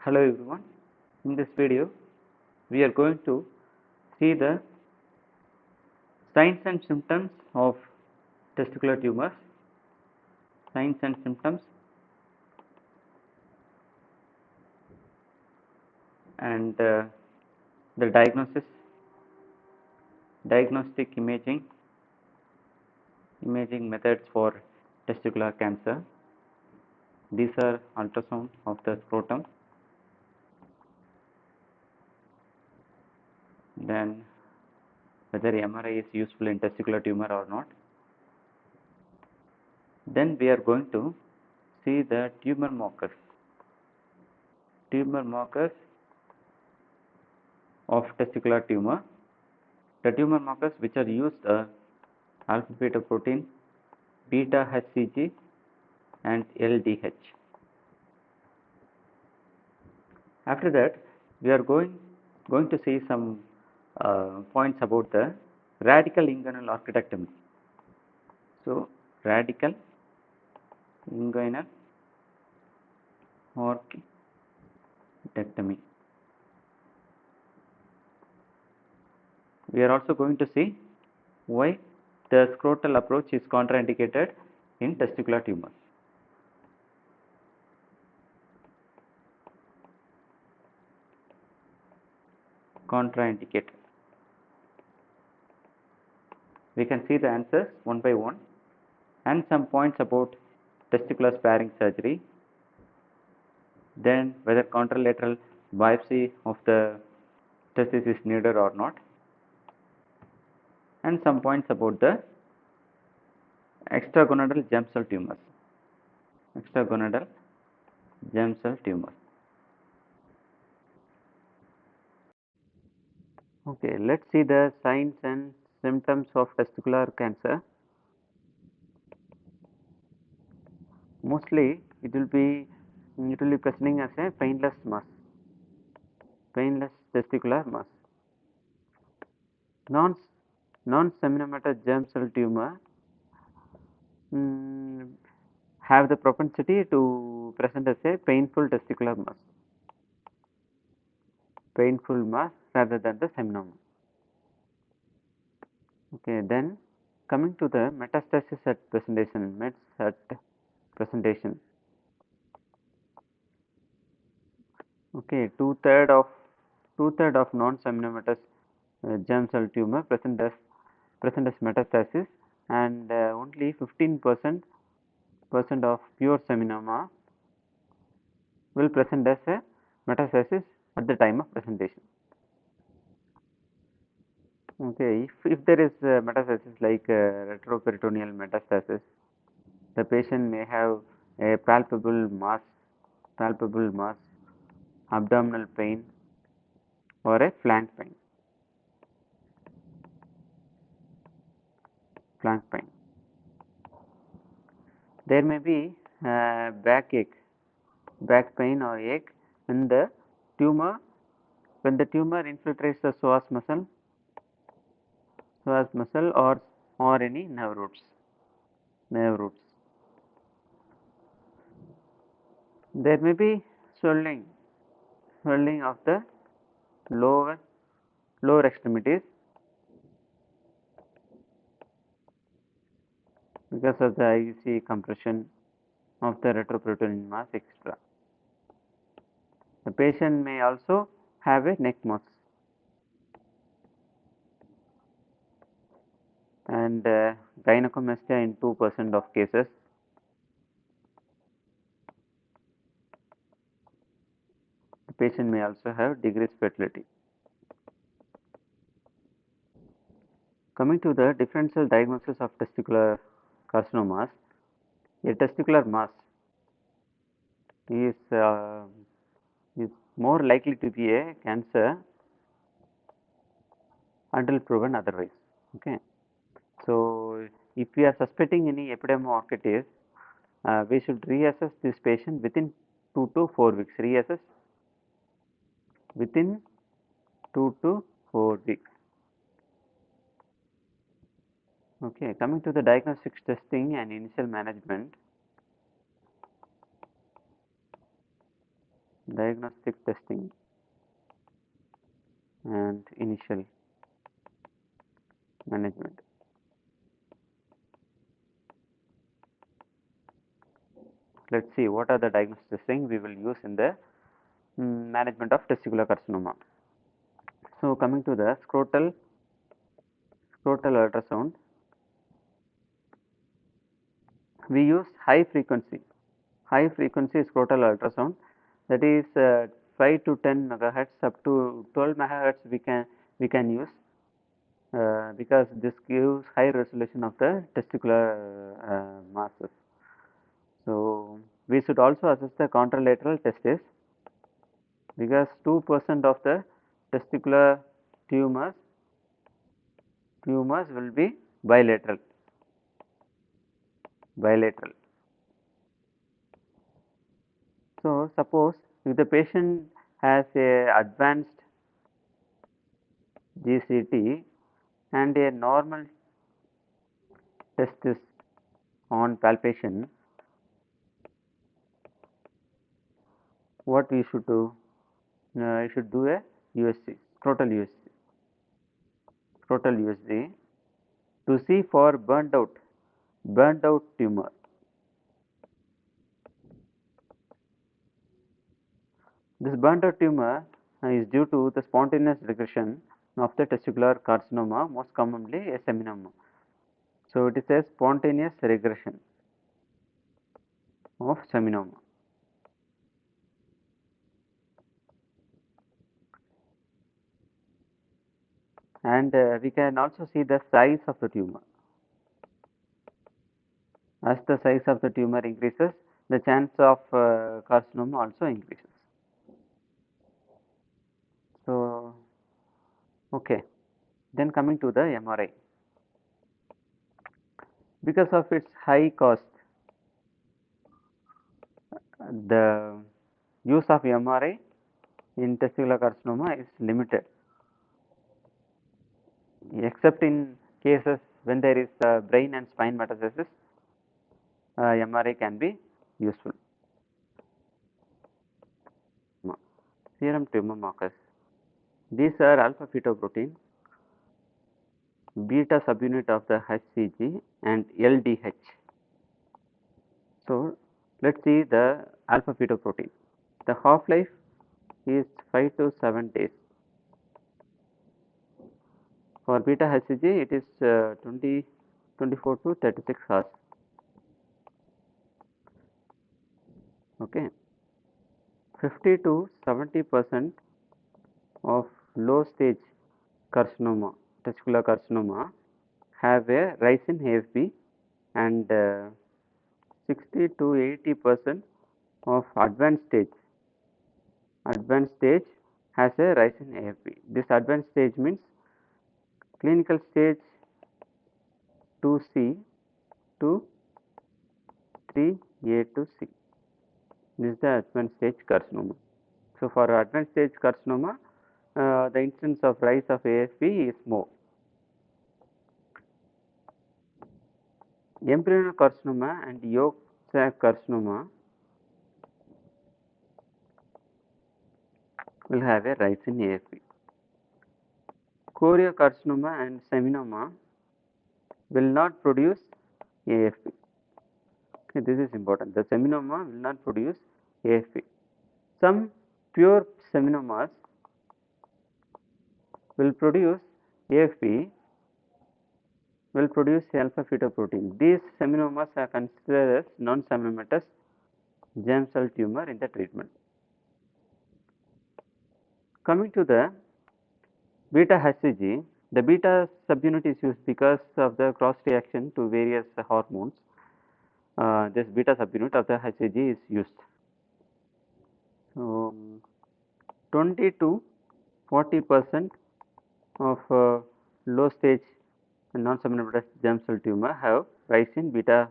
Hello everyone. In this video, we are going to see the signs and symptoms of testicular tumors. Signs and symptoms and the diagnostic imaging methods for testicular cancer. These are ultrasound of the scrotum, then whether MRI is useful in testicular tumor or not. Then we are going to see the tumor markers of testicular tumor. The tumor markers which are used are alpha fetoprotein, beta HCG and LDH. After that, we are going to see some points about the radical inguinal orchidectomy. So, radical inguinal orchidectomy. We are also going to see why the scrotal approach is contraindicated in testicular tumors. Contraindicated. We can see the answers one by one and some points about testicular sparing surgery, then whether contralateral biopsy of the testis is needed or not, and some points about the extragonadal germ cell tumors. Okay, let's see the signs and symptoms of testicular cancer. Mostly it will be presenting as a painless testicular mass. Non-seminomatous germ cell tumor have the propensity to present as a painful testicular mass rather than the seminoma. Okay, then coming to the metastasis at presentation, Okay, two-third of non-seminomatous germ cell tumor present as metastasis, and only 15% of pure seminoma will present as a metastasis at the time of presentation. Okay, if there is metastasis like retroperitoneal metastasis, the patient may have a palpable mass, abdominal pain, or a flank pain. There may be back pain or ache when the tumor infiltrates the psoas muscle or any nerve roots. There may be swelling of the lower extremities because of the IVC compression of the retroperitoneal mass, etc. The patient may also have a neck mass and gynecomastia in 2% of cases. The patient may also have decreased fertility. Coming to the differential diagnosis of testicular carcinomas, a testicular mass is more likely to be a cancer until proven otherwise. Okay, so if we are suspecting any epidermolysis, we should reassess this patient within 2 to 4 weeks. Within 2 to 4 weeks. Okay, coming to the diagnostics testing and initial management. diagnostic testing and initial management. Let's see what are the diagnostic testing we will use in the management of testicular carcinoma. So coming to the scrotal ultrasound, we use high frequency scrotal ultrasound, that is 5 to 10 megahertz up to 12 megahertz we can use because this gives high resolution of the testicular masses. So we should also assess the contralateral testes because 2% of the testicular tumors will be bilateral. So suppose if the patient has a advanced GCT and a normal testis on palpation, what we should do? You should do a USG, scrotal USG to see for burnt out tumor. This burnt out tumor is due to the spontaneous regression of the testicular carcinoma, most commonly a seminoma. So it is a spontaneous regression of seminoma. And we can also see the size of the tumor. As the size of the tumor increases, the chance of carcinoma also increases. So, okay. Then coming to the MRI. Because of its high cost, the use of MRI in testicular carcinoma is limited, except in cases when there is brain and spine metastasis. MRI can be useful. Serum tumor markers. These are alpha fetoprotein, beta subunit of the HCG, and LDH. So let's see the alpha fetoprotein. The half-life is 5 to 7 days. For beta HCG, it is 24 to 36 hours. Okay. 50 to 70% of low stage carcinoma, testicular carcinoma, have a rise in AFP, and 60 to 80% of advanced stage has a rise in AFP. This advanced stage means clinical stage 2C to 3A to C. This is the advanced stage carcinoma. So for advanced stage carcinoma, the incidence of rise of AFP is more. Embryonal carcinoma and yolk sac carcinoma will have a rise in AFP. Choriocarcinoma and seminoma will not produce AFP. Okay, this is important. The seminoma will not produce AFP. Some pure seminomas will produce AFP, will produce alpha fetoprotein. These seminomas are considered as non-seminomatous germ cell tumor in the treatment. Coming to the beta HCG, the beta subunit is used because of the cross reaction to various hormones. This beta subunit of the HCG is used. So 20 to 40% of low stage non-seminomatous germ cell tumor have rise in beta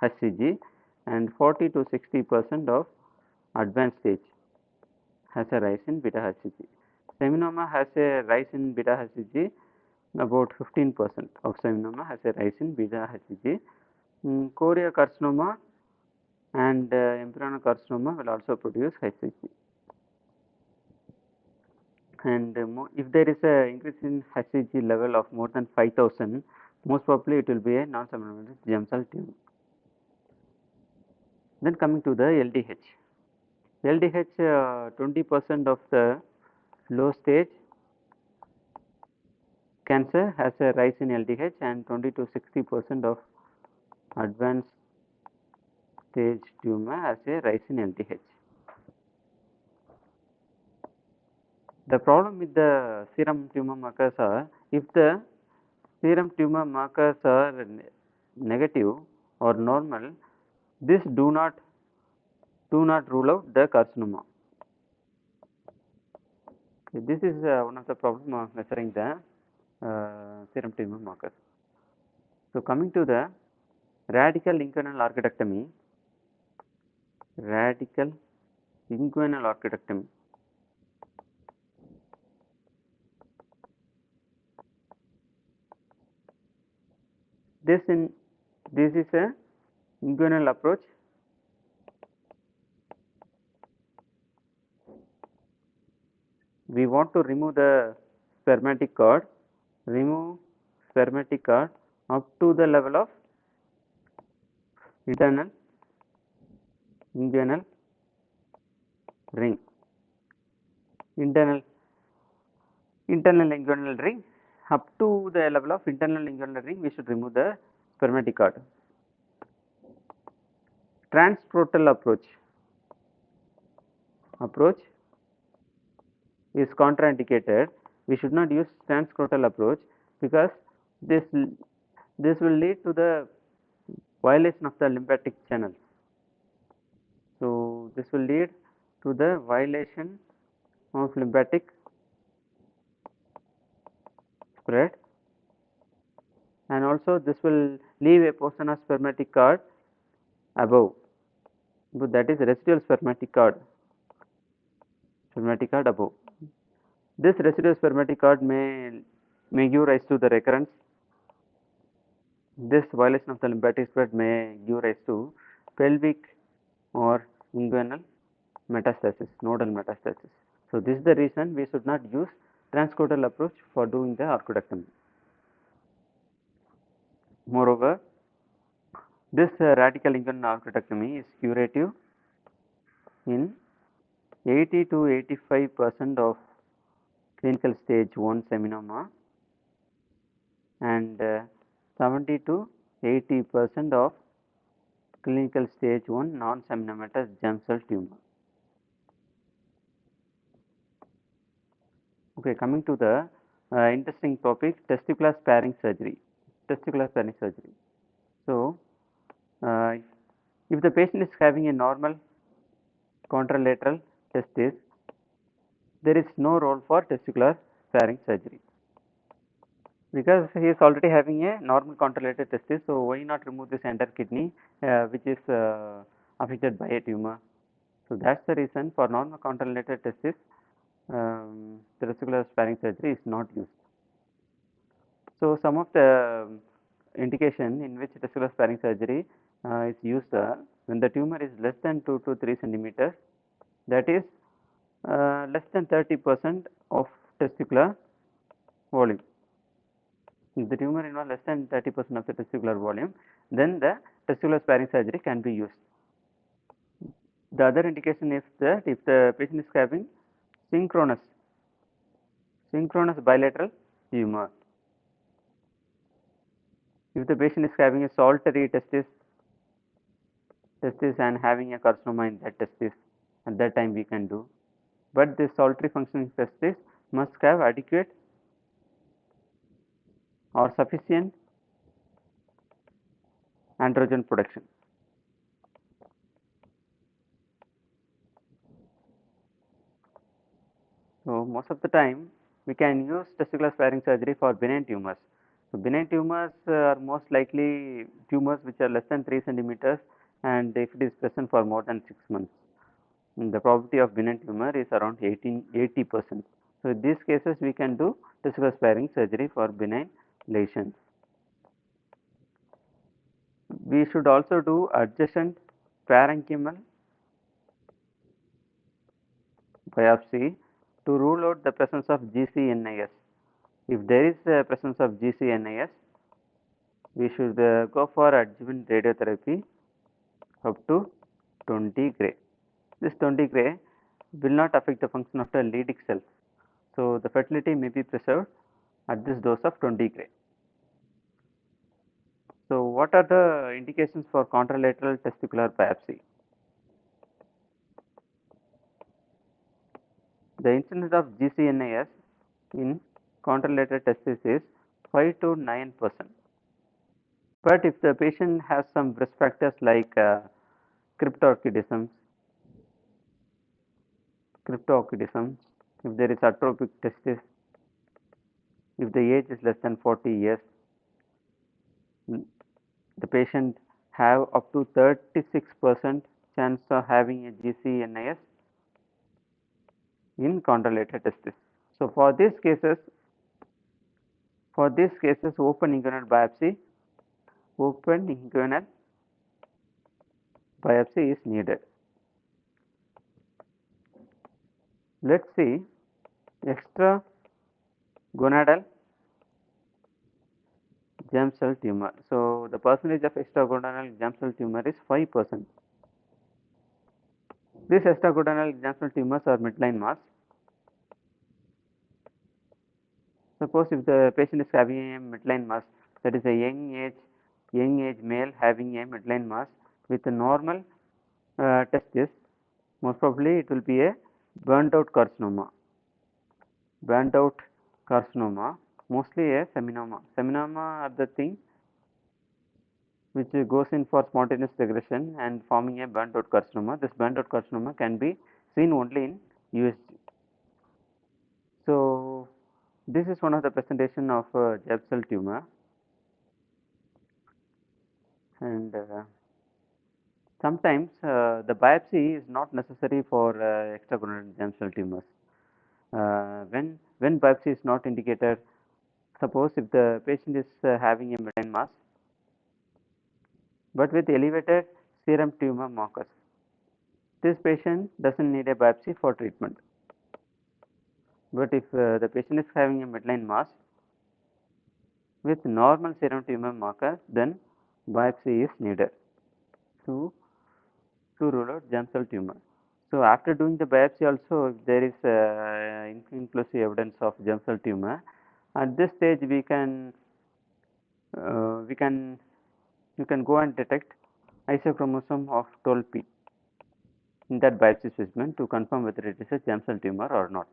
HCG, and 40 to 60% of advanced stage has a rise in beta HCG. Seminoma has a rise in beta HCG, about 15% of seminoma has a rise in beta HCG. Choriocarcinoma and embryonal carcinoma will also produce HCG. and if there is a increase in Hcg level of more than 5000, most probably it will be a non-seminal germ cell tumor. Then coming to the LDH. LDH, 20% of the low stage cancer has a rise in LDH, and 20 to 60% of advanced stage tumor has a rise in LDH. The problem with the serum tumor markers are, if the serum tumor markers are negative or normal, this do not rule out the carcinoma. Okay, this is one of the problems of measuring the serum tumor markers. So coming to the radical inguinal orchidectomy. Radical inguinal orchidectomy. This is a inguinal approach. We want to remove the spermatic cord, up to the level of internal inguinal ring. Internal inguinal ring, up to the level of internal inguinal ring, we should remove the spermatic cord. Transscrotal approach is contraindicated. We should not use transscrotal approach because this will lead to the violation of the lymphatic channels. So this will lead to the violation of lymphatic spread, and also this will leave a portion of spermatic cord above, but that is residual spermatic cord above. This residual spermatic cord may give rise to the recurrence. This violation of the lymphatic spread may give rise to pelvic or inguinal metastasis, nodal metastasis. So this is the reason we should not use transscrotal approach for doing the orchidectomy. Moreover, this radical inguinal orchidectomy is curative in 80 to 85% of clinical stage 1 seminoma and 70 to 80% of clinical stage 1 non-seminomatous germ cell tumor. Okay, coming to the interesting topic, testicular sparing surgery. So, if the patient is having a normal contralateral testis, there is no role for testicular sparing surgery because he is already having a normal contralateral testis. So why not remove this entire kidney which is affected by a tumor? So that's the reason for normal contralateral testis testicular sparing surgery is not used. So some of the indication in which testicular sparing surgery is used when the tumor is less than 2 to 3 centimeters, that is less than 30% of testicular volume. If the tumor involves less than 30% of the testicular volume, then the testicular sparing surgery can be used. The other indication is that if the patient is having synchronous bilateral tumor, if the patient is having a solitary testis and having a carcinoma in that testis, at that time we can do. But this solitary functioning testis must have adequate or sufficient androgen production. So most of the time we can use testicular sparing surgery for benign tumors. So benign tumors are most likely tumors which are less than 3 centimeters, and if it is present for more than 6 months, the probability of benign tumor is around 80%. So in these cases we can do testicular sparing surgery for benign lesions. We should also do adjacent parenchymal biopsy to rule out the presence of GCNIS. If there is a presence of GCNIS, we should go for adjuvant radiotherapy up to 20 gray. This 20 gray will not affect the function of the Leydig cells. So, the fertility may be preserved at this dose of 20 gray. So, what are the indications for contralateral testicular biopsy? The incidence of GCNIS in contralateral testis is 5 to 9%. But if the patient has some risk factors like cryptorchidism, if there is atrophic testis, if the age is less than 40 years, the patient have up to 36% chance of having a GCNIS in contralateral testis. So, for these cases, open inguinal biopsy is needed. Let us see extragonadal germ cell tumor. So, the percentage of extragonadal germ cell tumor is 5%. These extragonadal germ cell tumors are midline mass. Suppose if the patient is having a midline mass, that is a young age male having a midline mass with a normal testis, most probably it will be a burnt out carcinoma, mostly a seminoma. Seminoma are the thing which goes in for spontaneous regression and forming a burnt out carcinoma. This burnt out carcinoma can be seen only in USG. So, this is one of the presentation of germ cell tumor, and sometimes the biopsy is not necessary for extragonadal germ cell tumors. When biopsy is not indicated, suppose if the patient is having a midline mass but with elevated serum tumor markers, this patient doesn't need a biopsy for treatment. But if the patient is having a midline mass with normal serum tumor marker, then biopsy is needed to rule out germ cell tumor. So, after doing the biopsy also, if there is inconclusive evidence of germ cell tumor, at this stage we can go and detect isochromosome of 12p in that biopsy specimen to confirm whether it is a germ cell tumor or not.